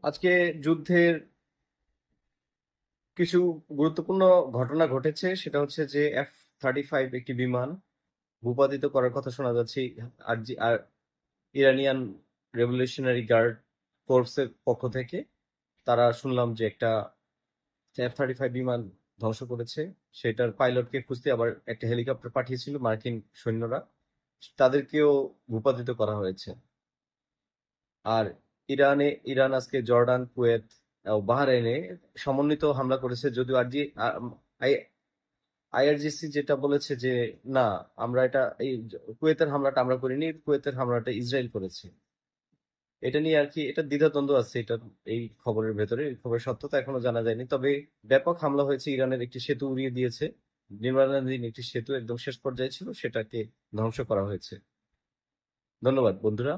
আজকে যুদ্ধের কিছু গুরুত্বপূর্ণ ঘটনা ঘটেছে, সেটা হচ্ছে যে F-35 একটি বিমান ভূপাতিত করার কথা শোনা যাচ্ছে। আর ইরানিয়ান রেভলিউশনারি গার্ড কোর্পসের পক্ষ থেকে তারা শুনলাম যে একটা F-35 বিমান ধ্বংস করেছে। সেটার পাইলটকে খুঁজতে আবার একটা হেলিকপ্টার পাঠিয়েছিল মার্কিন সৈন্যরা, তাদেরকেও ভূপাতিত করা হয়েছে। আর ইরান আজকে জর্ডান, কুয়েত ও বাহরাইনে সমন্বিত হামলা করেছে, যদিও আইআরজিসি যেটা বলেছে যে না, আমরা এটা কুয়েতের হামলাটা আমরা করিনি, কুয়েতের হামলাটা ইসরায়েল করেছে। এটা নিয়ে আর কি, এটা দ্বিধাদ্বন্দ্ব আছে। এটা এই খবরের ভেতরে, এই খবরের সত্যতা এখনো জানা যায়নি, তবে ব্যাপক হামলা হয়েছে। ইরানের একটি সেতু উড়িয়ে দিয়েছে, নির্মাণাধীন একটি সেতু একদম শেষ পর্যায়ে ছিল, সেটাকে ধ্বংস করা হয়েছে। ধন্যবাদ বন্ধুরা।